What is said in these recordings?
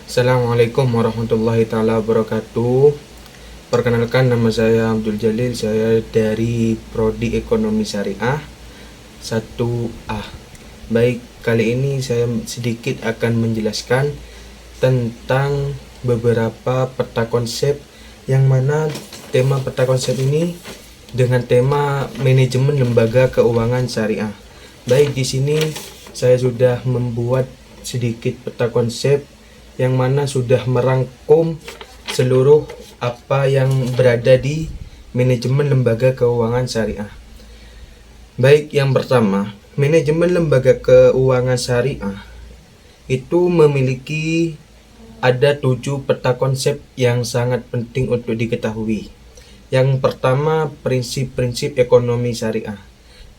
Assalamualaikum warahmatullahi taala wabarakatuh. Perkenalkan, nama saya Abdul Jalil. Saya dari Prodi Ekonomi Syariah 1A. Baik, kali ini saya sedikit akan menjelaskan tentang beberapa peta konsep, yang mana tema peta konsep ini dengan tema manajemen lembaga keuangan syariah. Baik, di sini saya sudah membuat sedikit peta konsep yang mana sudah merangkum seluruh apa yang berada di manajemen lembaga keuangan syariah. Baik, yang pertama, manajemen lembaga keuangan syariah itu memiliki ada 7 peta konsep yang sangat penting untuk diketahui. Yang pertama, prinsip-prinsip ekonomi syariah.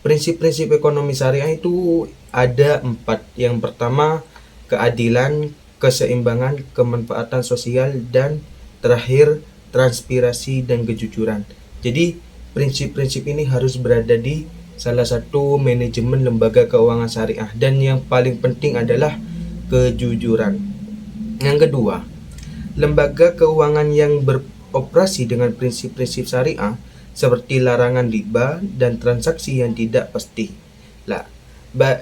Prinsip-prinsip ekonomi syariah itu ada 4. Yang pertama, keadilan, keseimbangan, kemanfaatan sosial, dan terakhir transparansi dan kejujuran. Jadi prinsip-prinsip ini harus berada di salah satu manajemen lembaga keuangan syariah, dan yang paling penting adalah kejujuran. Yang kedua, lembaga keuangan yang beroperasi dengan prinsip-prinsip syariah seperti larangan riba dan transaksi yang tidak pasti.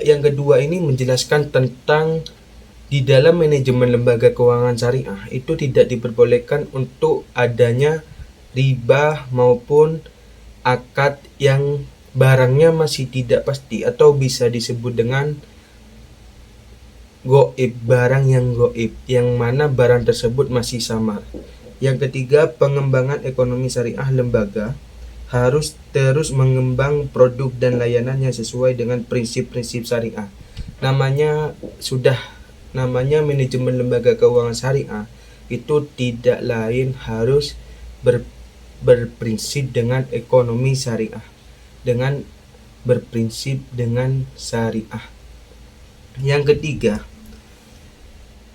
Yang kedua ini menjelaskan tentang di dalam manajemen lembaga keuangan syariah itu tidak diperbolehkan untuk adanya riba maupun akad yang barangnya masih tidak pasti, atau bisa disebut dengan goib, barang yang goib, yang mana barang tersebut masih samar. Yang ketiga, pengembangan ekonomi syariah lembaga harus terus mengembang produk dan layanan yang sesuai dengan prinsip-prinsip syariah. Namanya manajemen lembaga keuangan syariah itu tidak lain harus berprinsip dengan ekonomi syariah, dengan berprinsip dengan syariah. Yang ketiga,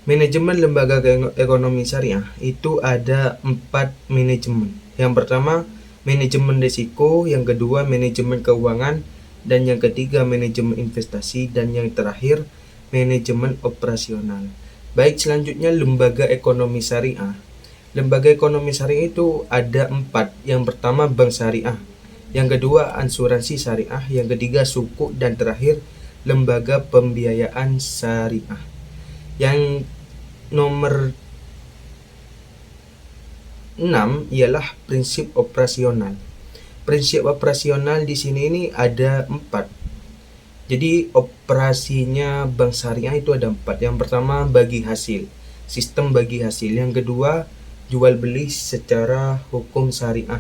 manajemen lembaga ekonomi syariah itu ada 4 manajemen. Yang pertama, manajemen risiko, yang kedua manajemen keuangan, dan yang ketiga manajemen investasi, dan yang terakhir manajemen operasional. Baik, selanjutnya lembaga ekonomi syariah. Lembaga ekonomi syariah itu ada 4. Yang pertama, bank syariah, yang kedua asuransi syariah, yang ketiga suku, dan terakhir lembaga pembiayaan syariah. Yang nomor 6 ialah prinsip operasional. Prinsip operasional di sini ini ada 4. Jadi operasinya bank syariah itu ada 4. Yang pertama, bagi hasil, sistem bagi hasil. Yang kedua, jual beli secara hukum syariah.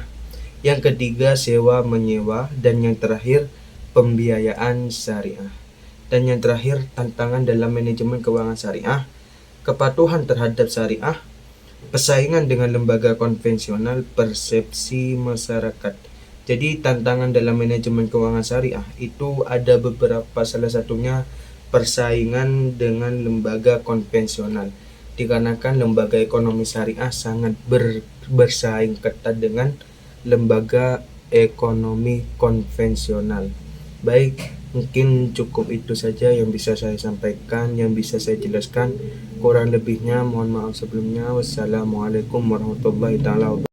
Yang ketiga, sewa menyewa, dan yang terakhir pembiayaan syariah. Dan yang terakhir, tantangan dalam manajemen keuangan syariah, kepatuhan terhadap syariah, persaingan dengan lembaga konvensional, persepsi masyarakat. Jadi tantangan dalam manajemen keuangan syariah itu ada beberapa, salah satunya persaingan dengan lembaga konvensional, dikarenakan lembaga ekonomi syariah sangat bersaing ketat dengan lembaga ekonomi konvensional. Baik, mungkin cukup itu saja yang bisa saya sampaikan, yang bisa saya jelaskan. Kurang lebihnya mohon maaf sebelumnya. Wassalamualaikum warahmatullahi taala wabarakatuh.